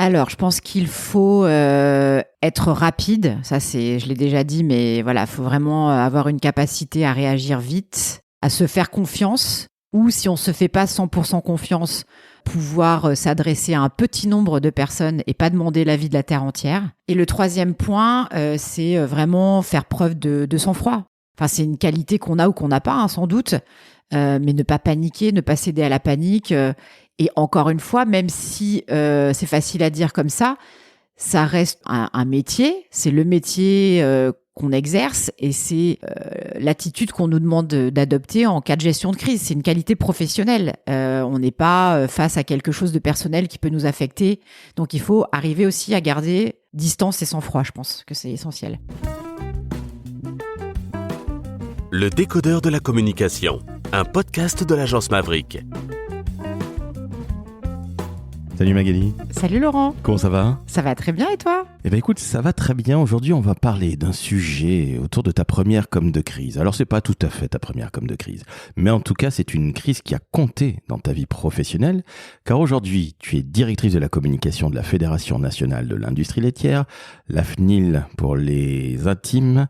Alors, je pense qu'il faut être rapide. Ça, je l'ai déjà dit, mais voilà, il faut vraiment avoir une capacité à réagir vite, à se faire confiance, ou si on ne se fait pas 100% confiance, pouvoir s'adresser à un petit nombre de personnes et pas demander l'avis de la terre entière. Et le troisième point, c'est vraiment faire preuve de sang-froid. Enfin, c'est une qualité qu'on a ou qu'on n'a pas, hein, sans doute, mais ne pas paniquer, ne pas céder à la panique. Et encore une fois, même si c'est facile à dire comme ça reste un métier. C'est le métier qu'on exerce et c'est l'attitude qu'on nous demande d'adopter en cas de gestion de crise. C'est une qualité professionnelle. On n'est pas face à quelque chose de personnel qui peut nous affecter. Donc, il faut arriver aussi à garder distance et sang-froid. Je pense que c'est essentiel. Le décodeur de la communication, un podcast de l'agence Maverick. Salut Magali. Salut Laurent. Comment ça va ? Ça va très bien et toi ? Eh bien écoute, ça va très bien. Aujourd'hui, on va parler d'un sujet autour de ta première com de crise. Alors c'est pas tout à fait ta première com de crise, mais en tout cas, c'est une crise qui a compté dans ta vie professionnelle, car aujourd'hui, tu es directrice de la communication de la Fédération nationale de l'industrie laitière, la FNIL pour les intimes.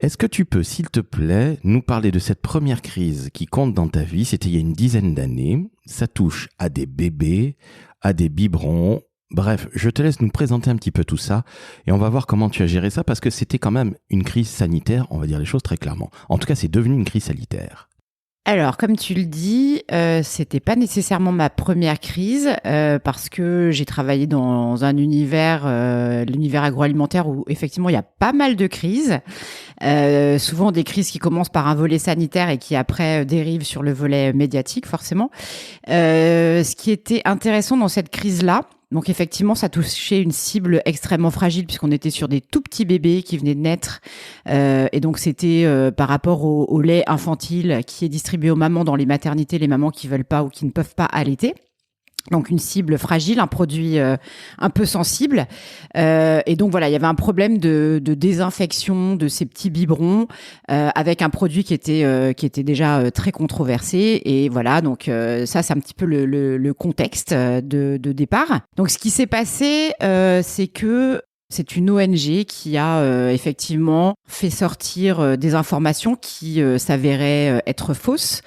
Est-ce que tu peux, s'il te plaît, nous parler de cette première crise qui compte dans ta vie ? C'était il y a une dizaine d'années. Ça touche à des bébés, à des biberons. Bref, je te laisse nous présenter un petit peu tout ça et on va voir comment tu as géré ça parce que c'était quand même une crise sanitaire, on va dire les choses très clairement. En tout cas, c'est devenu une crise sanitaire. Alors, comme tu le dis, c'était pas nécessairement ma première crise parce que j'ai travaillé dans un univers, l'univers agroalimentaire où effectivement il y a pas mal de crises. Souvent des crises qui commencent par un volet sanitaire et qui après dérivent sur le volet médiatique forcément. Ce qui était intéressant dans cette crise-là, donc effectivement, ça touchait une cible extrêmement fragile puisqu'on était sur des tout petits bébés qui venaient de naître. Et donc, c'était par rapport au lait infantile qui est distribué aux mamans dans les maternités, les mamans qui veulent pas ou qui ne peuvent pas allaiter. Donc, une cible fragile, un produit un peu sensible. Et donc, voilà, il y avait un problème de désinfection de ces petits biberons avec un produit qui était déjà très controversé. Et voilà, donc ça, c'est un petit peu le contexte de départ. Donc, ce qui s'est passé, c'est que c'est une ONG qui a effectivement fait sortir des informations qui s'avéraient être fausses.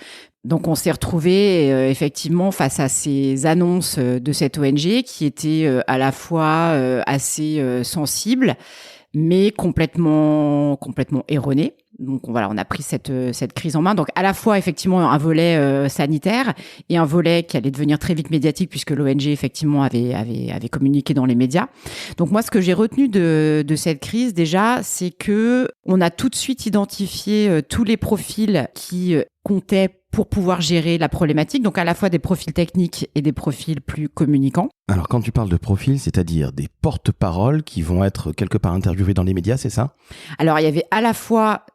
Donc, on s'est retrouvé effectivement face à ces annonces de cette ONG qui étaient à la fois assez sensibles, mais complètement erronées. Donc voilà, on a pris cette crise en main. Donc à la fois effectivement un volet sanitaire et un volet qui allait devenir très vite médiatique puisque l'ONG effectivement avait communiqué dans les médias. Donc moi, ce que j'ai retenu de cette crise déjà, c'est que on a tout de suite identifié tous les profils qui comptaient pour pouvoir gérer la problématique, donc à la fois des profils techniques et des profils plus communicants. Alors quand tu parles de profils, c'est-à-dire des porte-paroles qui vont être quelque part interviewés dans les médias, c'est ça ? Alors il y avait à la fois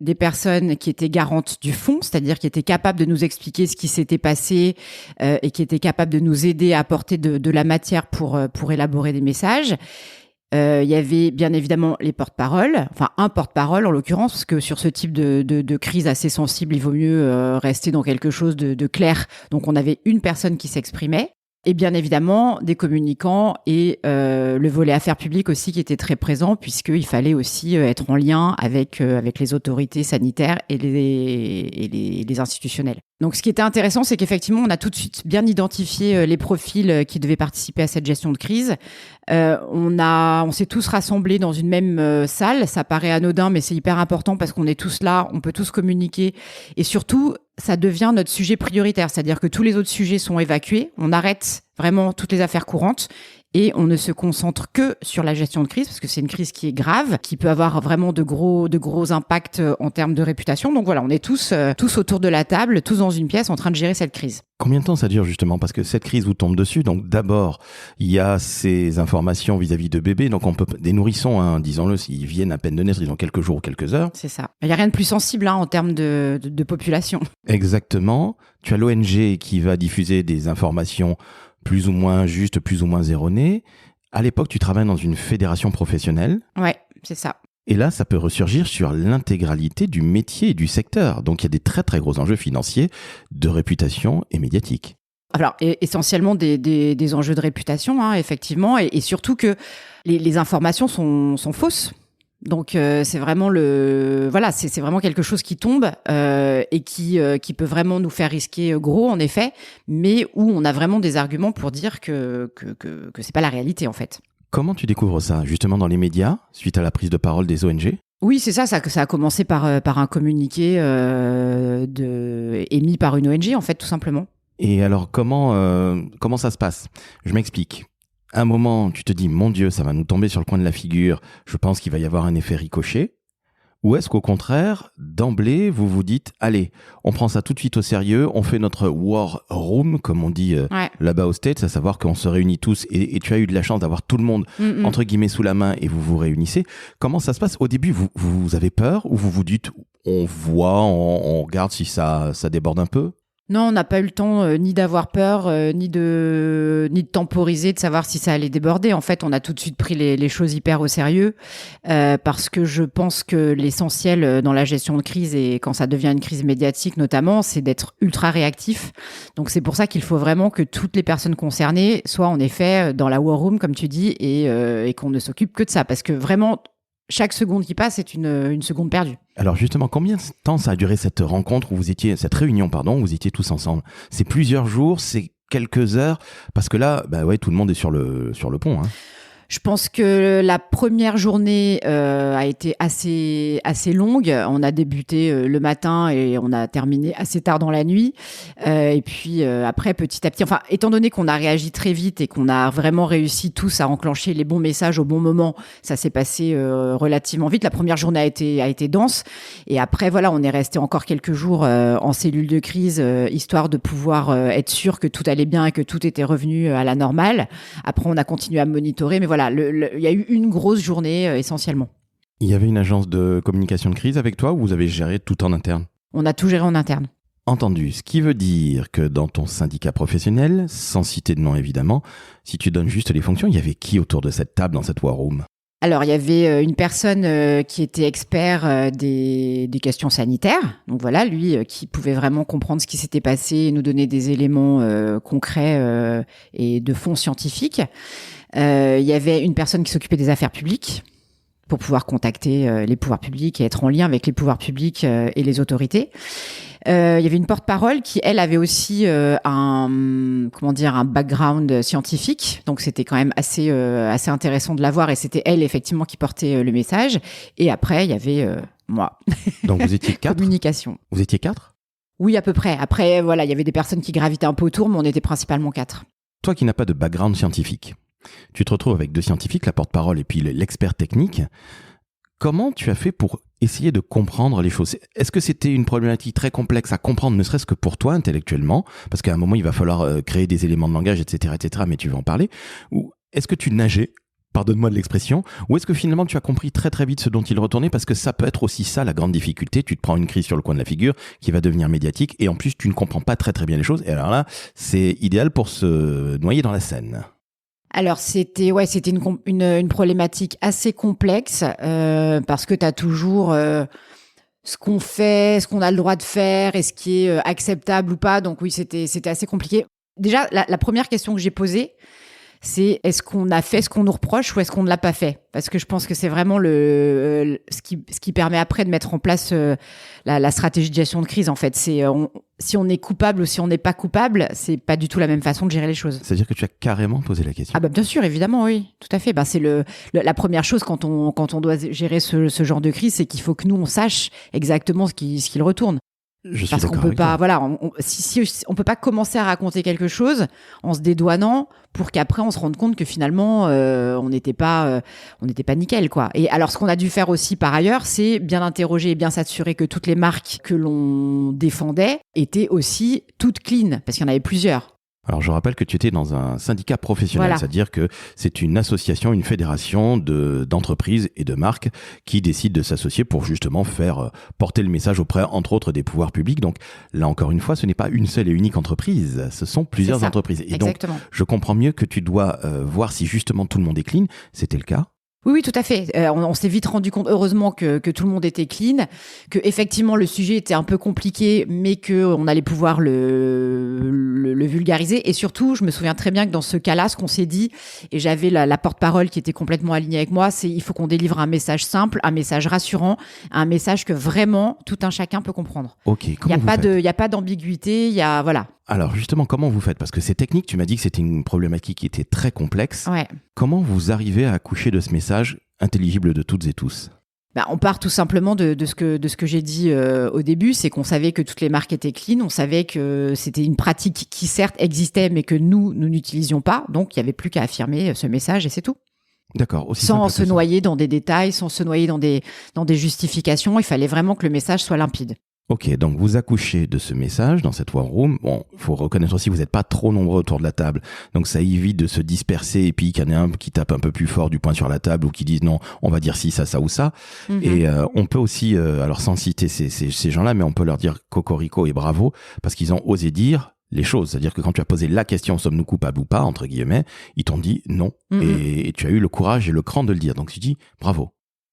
des personnes qui étaient garantes du fond, c'est-à-dire qui étaient capables de nous expliquer ce qui s'était passé et qui étaient capables de nous aider à apporter de la matière pour élaborer des messages. Il y avait bien évidemment les porte-paroles, enfin un porte-parole en l'occurrence, parce que sur ce type de crise assez sensible, il vaut mieux rester dans quelque chose de clair. Donc on avait une personne qui s'exprimait. Et bien évidemment, des communicants et le volet affaires publiques aussi qui était très présent puisqu'il fallait aussi être en lien avec les autorités sanitaires et les institutionnels. Donc, ce qui était intéressant, c'est qu'effectivement, on a tout de suite bien identifié les profils qui devaient participer à cette gestion de crise. On s'est tous rassemblés dans une même salle. Ça paraît anodin, mais c'est hyper important parce qu'on est tous là, on peut tous communiquer. Et surtout, ça devient notre sujet prioritaire. C'est-à-dire que tous les autres sujets sont évacués. On arrête vraiment toutes les affaires courantes. Et on ne se concentre que sur la gestion de crise, parce que c'est une crise qui est grave, qui peut avoir vraiment de gros impacts en termes de réputation. Donc voilà, on est tous autour de la table, tous dans une pièce en train de gérer cette crise. Combien de temps ça dure justement ? Parce que cette crise vous tombe dessus. Donc d'abord, il y a ces informations vis-à-vis de bébés. Donc on peut des nourrissons, hein, disons-le, s'ils viennent à peine de naître, ils ont quelques jours ou quelques heures. C'est ça. Il n'y a rien de plus sensible en termes de population. Exactement. Tu as l'ONG qui va diffuser des informations plus ou moins justes, plus ou moins erronées. À l'époque, tu travailles dans une fédération professionnelle. Ouais, c'est ça. Et là, ça peut ressurgir sur l'intégralité du métier et du secteur. Donc, il y a des très, très gros enjeux financiers, de réputation et médiatiques. Alors, essentiellement des enjeux de réputation, hein, effectivement, et surtout que les informations sont fausses. Donc c'est vraiment c'est vraiment quelque chose qui tombe et qui peut vraiment nous faire risquer gros en effet, mais où on a vraiment des arguments pour dire que c'est pas la réalité en fait. Comment tu découvres ça? Justement dans les médias, suite à la prise de parole des ONG? Oui, c'est ça a commencé par un communiqué émis par une ONG en fait, tout simplement. Et alors comment ça se passe? Je m'explique. Un moment, tu te dis, mon Dieu, ça va nous tomber sur le coin de la figure, je pense qu'il va y avoir un effet ricochet. Ou est-ce qu'au contraire, d'emblée, vous vous dites, allez, on prend ça tout de suite au sérieux, on fait notre war room, comme on dit là-bas aux States, à savoir qu'on se réunit tous, et tu as eu de la chance d'avoir tout le monde, entre guillemets, sous la main, et vous vous réunissez. Comment ça se passe? Au début, vous avez peur, ou vous vous dites, on voit, on regarde si ça déborde un peu? Non, on n'a pas eu le temps ni d'avoir peur, ni de temporiser, de savoir si ça allait déborder. En fait, on a tout de suite pris les choses hyper au sérieux parce que je pense que l'essentiel dans la gestion de crise et quand ça devient une crise médiatique notamment, c'est d'être ultra réactif. Donc c'est pour ça qu'il faut vraiment que toutes les personnes concernées soient en effet dans la war room, comme tu dis, et qu'on ne s'occupe que de ça. Parce que vraiment, chaque seconde qui passe est une seconde perdue. Alors justement, combien de temps ça a duré cette réunion, cette réunion, où vous étiez tous ensemble? C'est plusieurs jours, c'est quelques heures? Parce que là, tout le monde est sur le pont. Hein. Je pense que la première journée a été assez longue. On a débuté le matin et on a terminé assez tard dans la nuit. Et puis après, petit à petit, enfin, étant donné qu'on a réagi très vite et qu'on a vraiment réussi tous à enclencher les bons messages au bon moment, ça s'est passé relativement vite. La première journée a été dense. Et après, voilà, on est resté encore quelques jours en cellule de crise, histoire de pouvoir être sûr que tout allait bien et que tout était revenu à la normale. Après, on a continué à monitorer, mais voilà, il y a eu une grosse journée essentiellement. Il y avait une agence de communication de crise avec toi ou vous avez géré tout en interne? On a tout géré en interne. Entendu, ce qui veut dire que dans ton syndicat professionnel, sans citer de nom évidemment, si tu donnes juste les fonctions, il y avait qui autour de cette table dans cette war room? Alors, il y avait une personne qui était expert des questions sanitaires. Donc voilà, lui qui pouvait vraiment comprendre ce qui s'était passé et nous donner des éléments concrets et de fond scientifique. Il y avait une personne qui s'occupait des affaires publiques pour pouvoir contacter les pouvoirs publics et être en lien avec les pouvoirs publics et les autorités. Il y avait une porte-parole qui, elle, avait aussi un background scientifique. Donc, c'était quand même assez intéressant de la voir. Et c'était elle, effectivement, qui portait le message. Et après, il y avait moi. Donc, vous étiez 4 Communication. Vous étiez 4 Oui, à peu près. Après, voilà, il y avait des personnes qui gravitaient un peu autour, mais on était principalement 4. Toi qui n'as pas de background scientifique, tu te retrouves avec 2 scientifiques, la porte-parole et puis l'expert technique. Comment tu as fait pour essayer de comprendre les choses? Est-ce que c'était une problématique très complexe à comprendre, ne serait-ce que pour toi intellectuellement? Parce qu'à un moment, il va falloir créer des éléments de langage, etc., mais tu vas en parler. Ou est-ce que tu nageais? Pardonne-moi de l'expression. Ou est-ce que finalement, tu as compris très très vite ce dont il retournait? Parce que ça peut être aussi ça, la grande difficulté. Tu te prends une crise sur le coin de la figure qui va devenir médiatique et en plus, tu ne comprends pas très très bien les choses. Et alors là, c'est idéal pour se noyer dans la Seine. Alors c'était une problématique assez complexe parce que tu as toujours ce qu'on fait, ce qu'on a le droit de faire et ce qui est acceptable ou pas. Donc oui, c'était assez compliqué. Déjà, la première question que j'ai posée, c'est est-ce qu'on a fait ce qu'on nous reproche ou est-ce qu'on ne l'a pas fait? Parce que je pense que c'est vraiment ce qui permet après de mettre en place la stratégie de gestion de crise. En fait, c'est si on est coupable ou si on n'est pas coupable, c'est pas du tout la même façon de gérer les choses. C'est-à-dire que tu as carrément posé la question. Ah bah bien sûr, évidemment, oui, tout à fait. C'est la première chose quand on doit gérer ce genre de crise, c'est qu'il faut que nous on sache exactement ce qu'il retourne. Parce qu'on peut pas, voilà, on peut pas commencer à raconter quelque chose en se dédouanant pour qu'après on se rende compte que finalement on n'était pas nickel, quoi. Et alors ce qu'on a dû faire aussi par ailleurs, c'est bien interroger et bien s'assurer que toutes les marques que l'on défendait étaient aussi toutes clean, parce qu'il y en avait plusieurs. Alors, je rappelle que tu étais dans un syndicat professionnel, voilà. C'est-à-dire que c'est une association, une fédération d'entreprises et de marques qui décident de s'associer pour justement faire porter le message auprès, entre autres, des pouvoirs publics. Donc, là, encore une fois, ce n'est pas une seule et unique entreprise, ce sont plusieurs entreprises. Et exactement. donc, je comprends mieux que tu dois voir si justement tout le monde est clean. C'était le cas? Oui, tout à fait. On s'est vite rendu compte, heureusement, que tout le monde était clean, que effectivement le sujet était un peu compliqué, mais que on allait pouvoir le vulgariser. Et surtout, je me souviens très bien que dans ce cas-là, ce qu'on s'est dit, et j'avais la porte-parole qui était complètement alignée avec moi, c'est il faut qu'on délivre un message simple, un message rassurant, un message que vraiment tout un chacun peut comprendre. Ok, Il comment vous faites? n'y a pas d'ambiguïté, voilà. Alors justement, comment vous faites? Parce que c'est technique, tu m'as dit que c'était une problématique qui était très complexe. Ouais. Comment vous arrivez à accoucher de ce message intelligible de toutes et tous? On part tout simplement de ce que j'ai dit au début, c'est qu'on savait que toutes les marques étaient clean, on savait que c'était une pratique qui certes existait, mais que nous n'utilisions pas, donc il n'y avait plus qu'à affirmer ce message et c'est tout. D'accord. Aussi Sans simple se que ça. noyer dans des détails, sans se noyer dans des justifications, il fallait vraiment que le message soit limpide. Ok, donc vous accouchez de ce message dans cette war room. Bon, faut reconnaître aussi, vous n'êtes pas trop nombreux autour de la table, donc ça évite de se disperser et puis qu'il y en ait un qui tape un peu plus fort du poing sur la table ou qui dise non, on va dire ci, ça ou ça. Et on peut aussi, alors sans citer ces gens-là, mais on peut leur dire cocorico et bravo parce qu'ils ont osé dire les choses. C'est-à-dire que quand tu as posé la question, sommes-nous coupables ou pas, entre guillemets, ils t'ont dit non. Et tu as eu le courage et le cran de le dire. Donc tu dis bravo.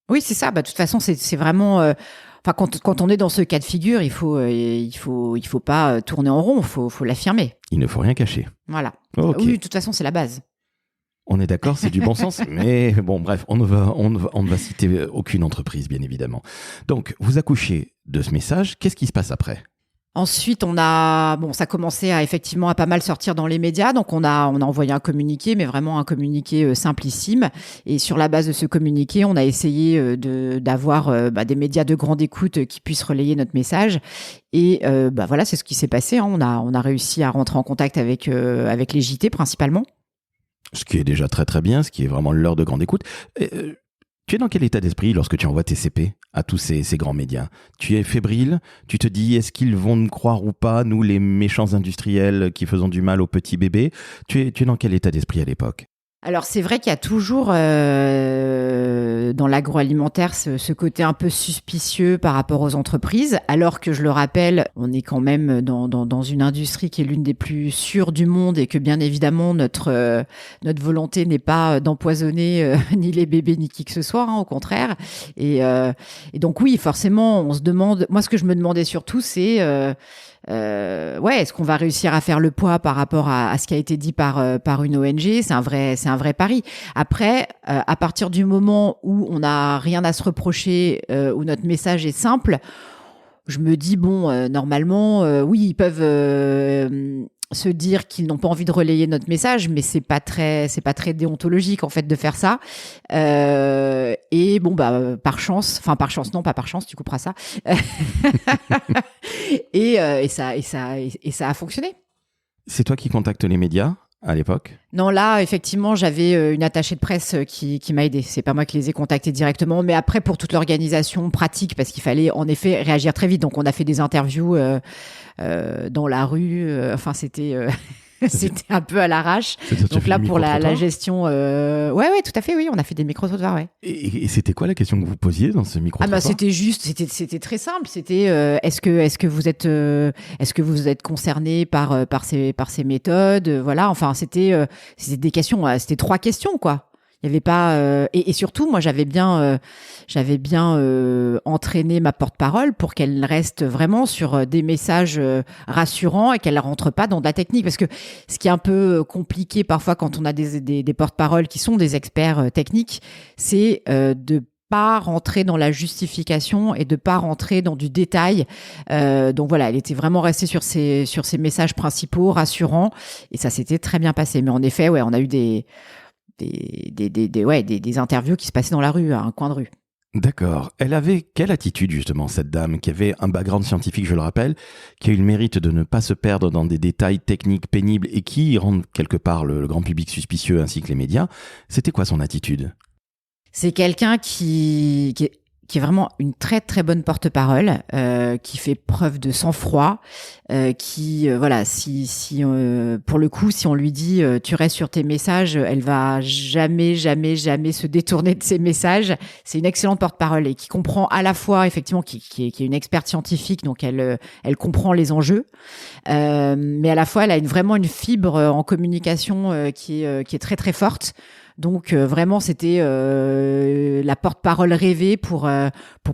Oui, c'est ça. De toute façon, c'est vraiment... quand on est dans ce cas de figure, il faut pas tourner en rond, faut l'affirmer. Il ne faut rien cacher. Voilà. Ok. Oui, de toute façon, c'est la base. On est d'accord, c'est du bon sens, mais bon, bref, on ne va citer aucune entreprise, bien évidemment. Donc, vous accouchez de ce message, qu'est-ce qui se passe après? Ensuite, ça commençait effectivement à pas mal sortir dans les médias. Donc, on a envoyé un communiqué, mais vraiment un communiqué simplissime. Et sur la base de ce communiqué, on a essayé d'avoir des médias de grande écoute qui puissent relayer notre message. Et voilà, c'est ce qui s'est passé. Hein. On a réussi à rentrer en contact avec les JT principalement. Ce qui est déjà très très bien, ce qui est vraiment l'heure de grande écoute. Tu es dans quel état d'esprit lorsque tu envoies tes CP à tous ces grands médias? Tu es fébrile? Tu te dis, est-ce qu'ils vont nous croire ou pas, nous les méchants industriels qui faisons du mal aux petits bébés? Tu es dans quel état d'esprit à l'époque? Alors c'est vrai qu'il y a toujours dans l'agroalimentaire ce côté un peu suspicieux par rapport aux entreprises, alors que je le rappelle, on est quand même dans une industrie qui est l'une des plus sûres du monde et que bien évidemment notre volonté n'est pas d'empoisonner ni les bébés ni qui que ce soit, hein, au contraire. Et donc oui, forcément, on se demande. Moi, ce que je me demandais surtout, c'est est-ce qu'on va réussir à faire le poids par rapport à ce qui a été dit par une ONG? C'est un vrai pari. Après, à partir du moment où on n'a rien à se reprocher, où notre message est simple, je me dis normalement, oui, ils peuvent se dire qu'ils n'ont pas envie de relayer notre message, mais c'est pas très déontologique en fait de faire ça. Et par chance, non pas par chance, tu couperas ça. et ça a fonctionné. C'est toi qui contactes les médias à l'époque? Non, là, effectivement, j'avais une attachée de presse qui m'a aidée. C'est pas moi qui les ai contactés directement, mais après, pour toute l'organisation pratique, parce qu'il fallait en effet réagir très vite. Donc, on a fait des interviews dans la rue. C'était... C'était un peu à l'arrache. Donc là, pour la gestion... Ouais, tout à fait, oui. On a fait des micro-trottoirs, ouais. Et c'était quoi la question que vous posiez dans ce micro-trottoir? C'était très simple. C'était est-ce que vous êtes concerné par ces méthodes? Voilà, enfin, c'était des questions, c'était 3 questions, quoi. Il y avait pas et surtout moi j'avais bien entraîné ma porte-parole pour qu'elle reste vraiment sur des messages rassurants et qu'elle ne rentre pas dans de la technique, parce que ce qui est un peu compliqué parfois quand on a des porte-paroles qui sont des experts techniques, c'est de pas rentrer dans la justification et de pas rentrer dans du détail. Donc voilà, elle était vraiment restée sur ses messages principaux rassurants et ça s'était très bien passé. Mais en effet, ouais, on a eu des interviews qui se passaient dans la rue, à un coin de rue. D'accord. Elle avait quelle attitude, justement, cette dame, qui avait un background scientifique, je le rappelle, qui a eu le mérite de ne pas se perdre dans des détails techniques pénibles et qui rendent quelque part le grand public suspicieux ainsi que les médias? C'était quoi son attitude? C'est quelqu'un qui est vraiment une très très bonne porte-parole, qui fait preuve de sang-froid, pour le coup, si on lui dit tu restes sur tes messages, elle va jamais se détourner de ses messages. C'est une excellente porte-parole et qui comprend à la fois effectivement qui est une experte scientifique, donc elle comprend les enjeux, mais à la fois elle a vraiment une fibre en communication qui est très très forte. Donc vraiment, c'était la porte-parole rêvée pour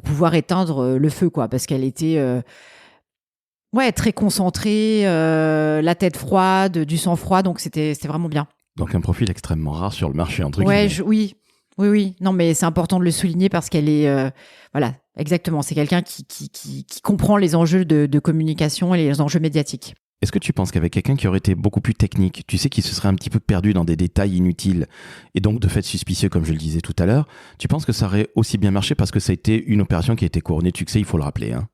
pouvoir éteindre le feu, quoi, parce qu'elle était très concentrée, la tête froide, du sang froid, donc c'était vraiment bien. Donc un profil extrêmement rare sur le marché, entre guillemets. Oui. Non, mais c'est important de le souligner parce qu'elle est, voilà, exactement. C'est quelqu'un qui comprend les enjeux de communication et les enjeux médiatiques. Est-ce que tu penses qu'avec quelqu'un qui aurait été beaucoup plus technique, tu sais, qui se serait un petit peu perdu dans des détails inutiles et donc de fait suspicieux, comme je le disais tout à l'heure, tu penses que ça aurait aussi bien marché parce que ça a été une opération qui a été couronnée de succès, il faut le rappeler, hein?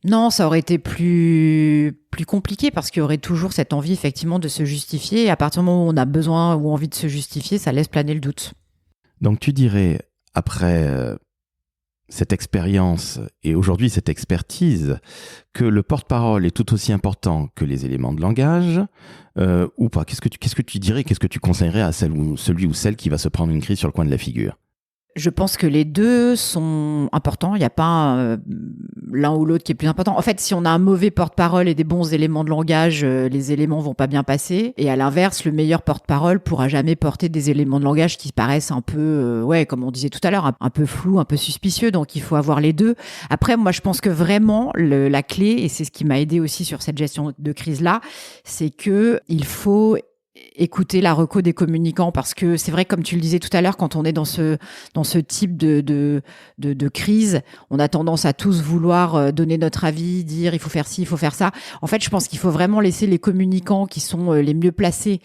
Non, ça aurait été plus compliqué parce qu'il y aurait toujours cette envie effectivement de se justifier. Et à partir du moment où on a besoin ou envie de se justifier, ça laisse planer le doute. Donc tu dirais, après cette expérience et aujourd'hui cette expertise, que le porte-parole est tout aussi important que les éléments de langage ou pas? Qu'est-ce que tu dirais, qu'est-ce que tu conseillerais à celui ou celle qui va se prendre une crise sur le coin de la figure? Je pense que les deux sont importants. Il n'y a pas l'un ou l'autre qui est plus important. En fait, si on a un mauvais porte-parole et des bons éléments de langage, les éléments vont pas bien passer. Et à l'inverse, le meilleur porte-parole pourra jamais porter des éléments de langage qui paraissent un peu, comme on disait tout à l'heure, un peu flou, un peu suspicieux. Donc, il faut avoir les deux. Après, moi, je pense que vraiment, la clé, et c'est ce qui m'a aidé aussi sur cette gestion de crise-là, c'est que il faut écouter la reco des communicants, parce que c'est vrai, comme tu le disais tout à l'heure, quand on est dans ce type de crise, on a tendance à tous vouloir donner notre avis, dire il faut faire ci, il faut faire ça. En fait, je pense qu'il faut vraiment laisser les communicants qui sont les mieux placés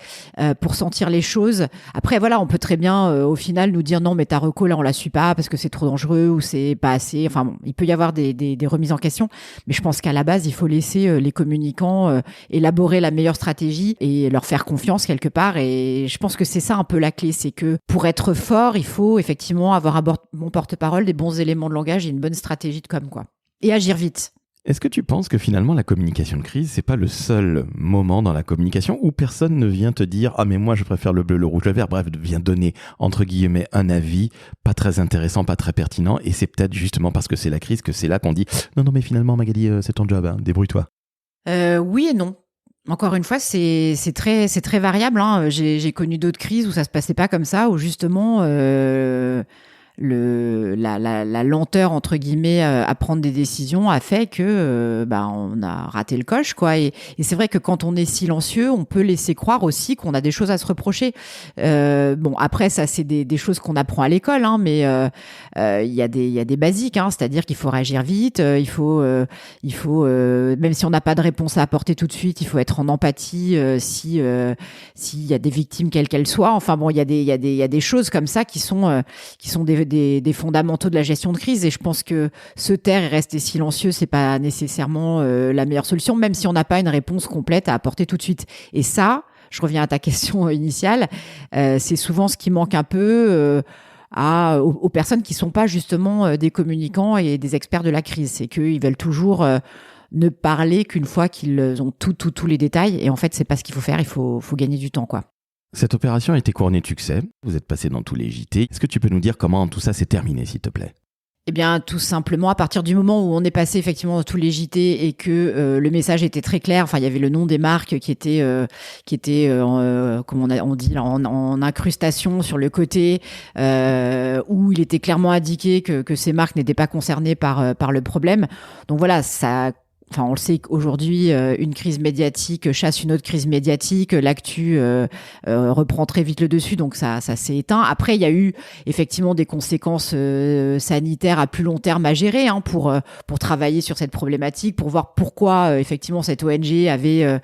pour sentir les choses. Après, voilà, on peut très bien au final nous dire non, mais ta reco là, on la suit pas parce que c'est trop dangereux ou c'est pas assez. Enfin bon, il peut y avoir des remises en question, mais je pense qu'à la base, il faut laisser les communicants élaborer la meilleure stratégie et leur faire confiance quelque part. Et je pense que c'est ça un peu la clé, c'est que pour être fort, il faut effectivement avoir un bon porte-parole, des bons éléments de langage et une bonne stratégie de com, quoi. Et agir vite. Est-ce que tu penses que finalement la communication de crise, c'est pas le seul moment dans la communication où personne ne vient te dire « Ah mais moi je préfère le bleu, le rouge, le vert », bref, vient donner entre guillemets un avis pas très intéressant, pas très pertinent, et c'est peut-être justement parce que c'est la crise que c'est là qu'on dit « Non mais finalement Magali, c'est ton job, hein, débrouille-toi ». Oui et non. Encore une fois, c'est très variable, hein. J'ai connu d'autres crises où ça se passait pas comme ça, où justement la lenteur entre guillemets à prendre des décisions a fait que on a raté le coche, quoi. Et c'est vrai que quand on est silencieux, on peut laisser croire aussi qu'on a des choses à se reprocher. Bon, après ça c'est des choses qu'on apprend à l'école, hein, mais il y a des basiques, hein, c'est-à-dire qu'il faut réagir vite, il faut même si on n'a pas de réponse à apporter tout de suite, il faut être en empathie s'il y a des victimes quelles qu'elles soient. Enfin bon, il y a des choses comme ça qui sont des fondamentaux de la gestion de crise, et je pense que se taire et rester silencieux, c'est pas nécessairement la meilleure solution, même si on n'a pas une réponse complète à apporter tout de suite. Et ça, je reviens à ta question initiale, c'est souvent ce qui manque un peu aux personnes qui sont pas justement des communicants et des experts de la crise. C'est qu'ils veulent toujours ne parler qu'une fois qu'ils ont tous les détails, et en fait c'est pas ce qu'il faut faire. Il faut gagner du temps, quoi. Cette opération a été couronnée de succès, vous êtes passé dans tous les JT. Est-ce que tu peux nous dire comment tout ça s'est terminé, s'il te plaît ? Eh bien, tout simplement, à partir du moment où on est passé effectivement dans tous les JT et que le message était très clair, enfin, il y avait le nom des marques qui était comme on dit là, en incrustation sur le côté, où il était clairement indiqué que ces marques n'étaient pas concernées par le problème. Donc voilà, ça. Enfin, on le sait qu'aujourd'hui, une crise médiatique chasse une autre crise médiatique. L'actu reprend très vite le dessus, donc ça s'est éteint. Après, il y a eu effectivement des conséquences sanitaires à plus long terme à gérer, hein, pour travailler sur cette problématique, pour voir pourquoi effectivement cette ONG avait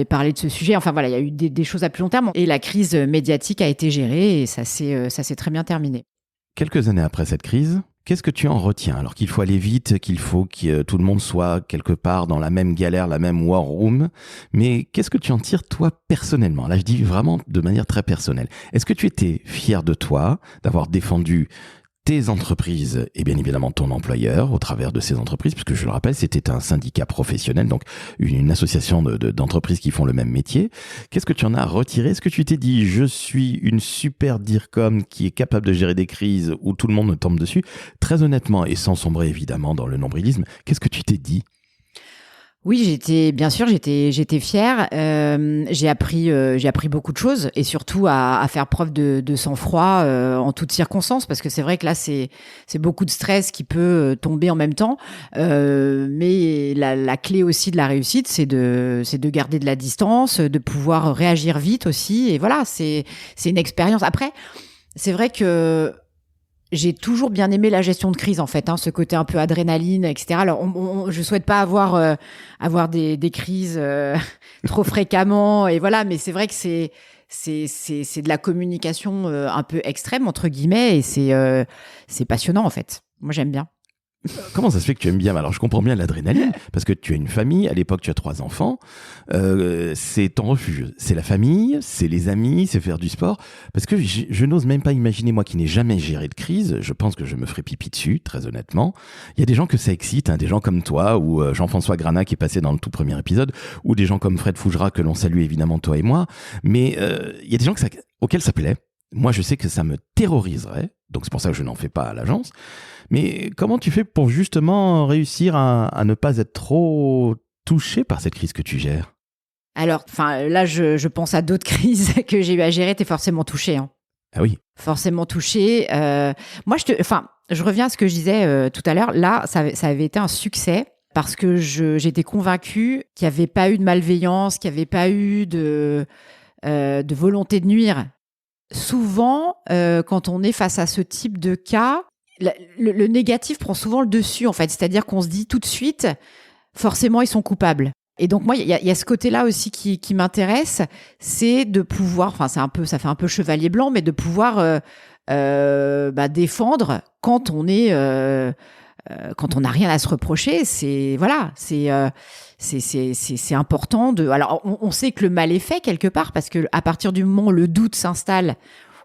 parlé de ce sujet. Enfin voilà, il y a eu des choses à plus long terme, et la crise médiatique a été gérée et ça s'est très bien terminé. Quelques années après cette crise, qu'est-ce que tu en retiens? Alors qu'il faut aller vite, qu'il faut que tout le monde soit quelque part dans la même galère, la même war room, mais qu'est-ce que tu en tires toi personnellement? Là, je dis vraiment de manière très personnelle. Est-ce que tu étais fier de toi, d'avoir défendu tes entreprises et bien évidemment ton employeur au travers de ces entreprises, puisque je le rappelle, c'était un syndicat professionnel, donc une association d'entreprises qui font le même métier. Qu'est-ce que tu en as retiré? Est-ce que tu t'es dit, je suis une super DIRCOM qui est capable de gérer des crises où tout le monde me tombe dessus? Très honnêtement, et sans sombrer évidemment dans le nombrilisme, qu'est-ce que tu t'es dit? Oui, j'étais fière. J'ai appris beaucoup de choses et surtout à faire preuve de sang-froid en toutes circonstances, parce que c'est vrai que là c'est beaucoup de stress qui peut tomber en même temps. Mais la clé aussi de la réussite, c'est de garder de la distance, de pouvoir réagir vite aussi. Et voilà, c'est une expérience. Après, c'est vrai que j'ai toujours bien aimé la gestion de crise, en fait, ce côté un peu adrénaline, etc. Alors, je souhaite pas avoir des crises trop fréquemment, et voilà. Mais c'est vrai que c'est de la communication un peu extrême, entre guillemets, et c'est passionnant, en fait. Moi, j'aime bien. Comment ça se fait que tu aimes bien? Alors, je comprends bien l'adrénaline, parce que tu as une famille, à l'époque, tu as 3 enfants. C'est ton refuge. C'est la famille, c'est les amis, c'est faire du sport. Parce que je n'ose même pas imaginer, moi qui n'ai jamais géré de crise, je pense que je me ferais pipi dessus, très honnêtement. Il y a des gens que ça excite, des gens comme toi, ou Jean-François Granat qui est passé dans le tout premier épisode, ou des gens comme Fred Fougera, que l'on salue évidemment, toi et moi. Mais il y a des gens auxquels ça plaît. Moi, je sais que ça me terroriserait, donc c'est pour ça que je n'en fais pas à l'agence. Mais comment tu fais pour justement réussir à ne pas être trop touché par cette crise que tu gères? Alors, là, je pense à d'autres crises que j'ai eu à gérer. T'es forcément touché, hein. Ah oui. Forcément touché. Moi, je reviens à ce que je disais tout à l'heure. Là, ça avait été un succès parce que j'étais convaincue qu'il n'y avait pas eu de malveillance, qu'il n'y avait pas eu de volonté de nuire. Souvent, quand on est face à ce type de cas, le négatif prend souvent le dessus, en fait. C'est-à-dire qu'on se dit tout de suite, forcément, ils sont coupables. Et donc, moi, il y a ce côté-là aussi qui m'intéresse, c'est de pouvoir, ça fait un peu chevalier blanc, mais de pouvoir défendre quand on est... quand on n'a rien à se reprocher, c'est important de. Alors, on sait que le mal est fait quelque part, parce que à partir du moment où le doute s'installe,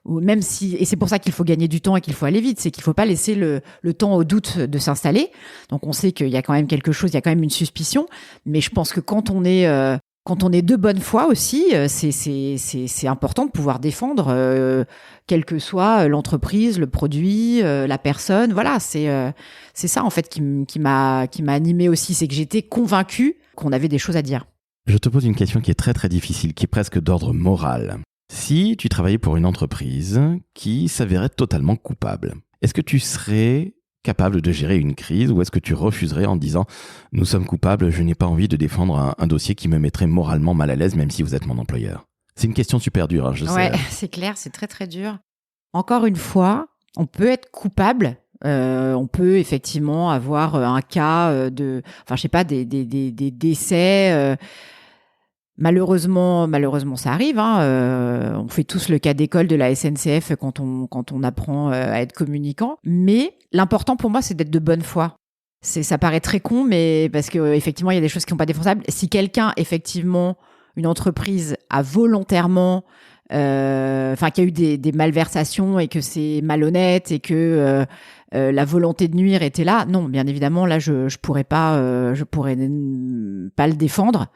ou même si, et c'est pour ça qu'il faut gagner du temps et qu'il faut aller vite, c'est qu'il faut pas laisser le temps au doute de s'installer. Donc, on sait qu'il y a quand même quelque chose, il y a quand même une suspicion, mais je pense que quand on est de bonne foi aussi, c'est important de pouvoir défendre, quelle que soit l'entreprise, le produit, la personne. Voilà, c'est ça en fait qui m'a animée aussi, c'est que j'étais convaincue qu'on avait des choses à dire. Je te pose une question qui est très très difficile, qui est presque d'ordre moral. Si tu travaillais pour une entreprise qui s'avérait totalement coupable, est-ce que tu serais capable de gérer une crise, ou est-ce que tu refuserais en disant « Nous sommes coupables, je n'ai pas envie de défendre un dossier qui me mettrait moralement mal à l'aise, même si vous êtes mon employeur ». C'est une question super dure, je sais. Ouais, c'est clair, c'est très très dur. Encore une fois, on peut être coupable. On peut effectivement avoir un cas des décès. Malheureusement, ça arrive. On fait tous le cas d'école de la SNCF quand on apprend à être communicant. Mais l'important pour moi, c'est d'être de bonne foi. Ça paraît très con, mais parce que effectivement, il y a des choses qui sont pas défensables. Si quelqu'un, effectivement, une entreprise a volontairement, qu'il y a eu des malversations et que c'est malhonnête et que la volonté de nuire était là, non, bien évidemment, là, je pourrais pas le défendre.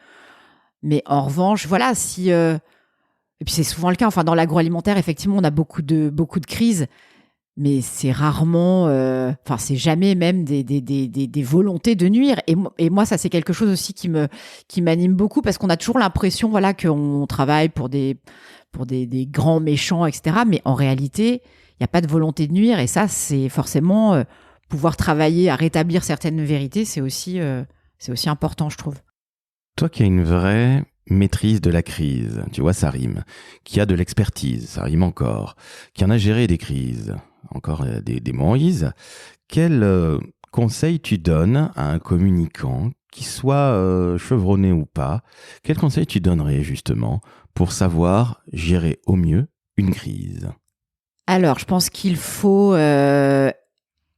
Mais en revanche, voilà, si et puis c'est souvent le cas. Dans l'agroalimentaire, effectivement, on a beaucoup de crises, mais c'est rarement, c'est jamais même des volontés de nuire. Et moi, ça c'est quelque chose aussi qui m'anime beaucoup, parce qu'on a toujours l'impression, voilà, qu'on travaille pour des grands méchants, etc. Mais en réalité, il n'y a pas de volonté de nuire. Et ça, c'est forcément pouvoir travailler à rétablir certaines vérités. C'est aussi important, je trouve. Toi qui as une vraie maîtrise de la crise, tu vois, ça rime, qui a de l'expertise, ça rime encore, qui en a géré des crises, encore des Moïse, quel conseil tu donnes à un communicant, qui soit chevronné ou pas, quel conseil tu donnerais justement pour savoir gérer au mieux une crise? Alors, je pense qu'il faut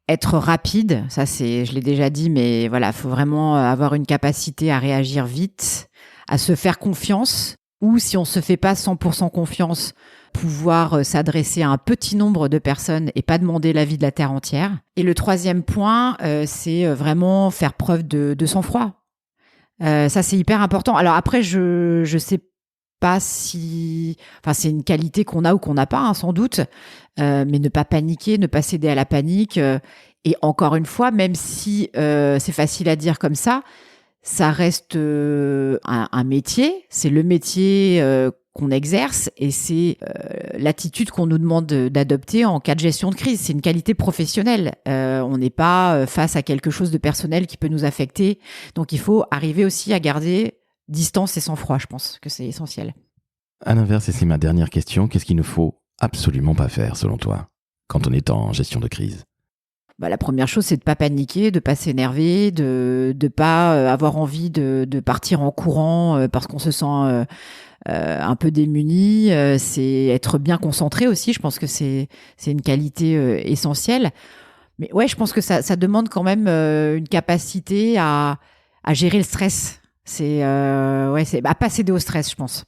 être rapide, ça je l'ai déjà dit, mais voilà, il faut vraiment avoir une capacité à réagir vite, à se faire confiance, ou si on ne se fait pas 100% confiance, pouvoir s'adresser à un petit nombre de personnes et pas demander l'avis de la terre entière. Et le troisième point, c'est vraiment faire preuve de sang-froid. Ça, c'est hyper important. Alors après, je sais pas si... c'est une qualité qu'on a ou qu'on n'a pas, sans doute. Mais ne pas paniquer, ne pas céder à la panique. Et encore une fois, même si c'est facile à dire comme ça, ça reste un métier. C'est le métier qu'on exerce et c'est l'attitude qu'on nous demande d'adopter en cas de gestion de crise. C'est une qualité professionnelle. On n'est pas face à quelque chose de personnel qui peut nous affecter. Donc, il faut arriver aussi à garder distance et sang-froid. Je pense que c'est essentiel. À l'inverse, et c'est ma dernière question, qu'est-ce qu'il ne faut absolument pas faire, selon toi, quand on est en gestion de crise ? La première chose, c'est de pas paniquer, de pas s'énerver, de pas avoir envie de partir en courant parce qu'on se sent un peu démuni. C'est être bien concentré aussi. Je pense que c'est une qualité essentielle. Mais ouais, je pense que ça demande quand même une capacité à gérer le stress. C'est à pas céder au stress, je pense.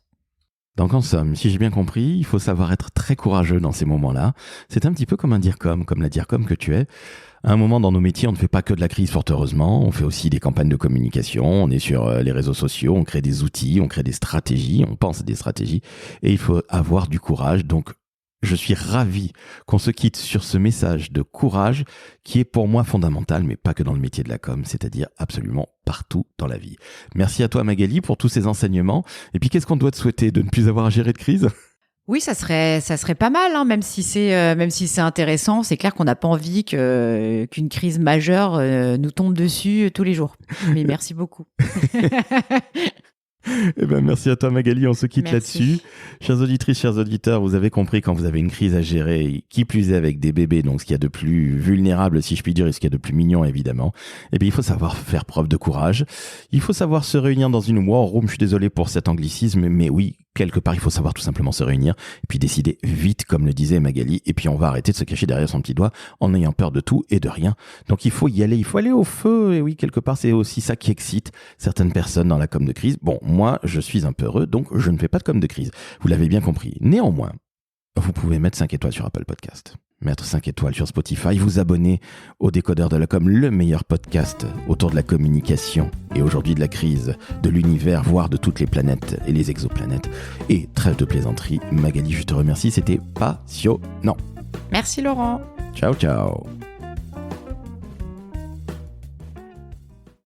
Donc en somme, si j'ai bien compris, il faut savoir être très courageux dans ces moments-là. C'est un petit peu comme un DIRCOM, comme la DIRCOM que tu es. À un moment dans nos métiers, on ne fait pas que de la crise, fort heureusement. On fait aussi des campagnes de communication, on est sur les réseaux sociaux, on crée des outils, on crée des stratégies, on pense à des stratégies. Et il faut avoir du courage. Donc je suis ravi qu'on se quitte sur ce message de courage qui est pour moi fondamental, mais pas que dans le métier de la com, c'est-à-dire absolument partout dans la vie. Merci à toi Magali pour tous ces enseignements. Et puis qu'est-ce qu'on doit te souhaiter ? De ne plus avoir à gérer de crise ? Oui, ça serait pas mal, hein, même si c'est intéressant. C'est clair qu'on n'a pas envie qu'une crise majeure nous tombe dessus tous les jours. Mais merci beaucoup. Eh ben, merci à toi Magali, on se quitte là-dessus. Chères auditrices, chers auditeurs, vous avez compris, quand vous avez une crise à gérer, qui plus est avec des bébés, donc ce qu'il y a de plus vulnérable si je puis dire, et ce qu'il y a de plus mignon évidemment, eh bien il faut savoir faire preuve de courage. Il faut savoir se réunir dans une war room, je suis désolé pour cet anglicisme, mais oui, quelque part il faut savoir tout simplement se réunir et puis décider vite comme le disait Magali, et puis on va arrêter de se cacher derrière son petit doigt en ayant peur de tout et de rien. Donc il faut y aller, il faut aller au feu, et oui, quelque part c'est aussi ça qui excite certaines personnes dans la com de crise. Bon, moi je suis un peu heureux, donc je ne fais pas de com de crise, vous l'avez bien compris. Néanmoins, vous pouvez mettre 5 étoiles sur Apple Podcast, mettre 5 étoiles sur Spotify, vous abonner au Décodeur de la com, le meilleur podcast autour de la communication et aujourd'hui de la crise, de l'univers, voire de toutes les planètes et les exoplanètes. Et trêve de plaisanterie, Magali, je te remercie, c'était passionnant. Merci Laurent. Ciao, ciao.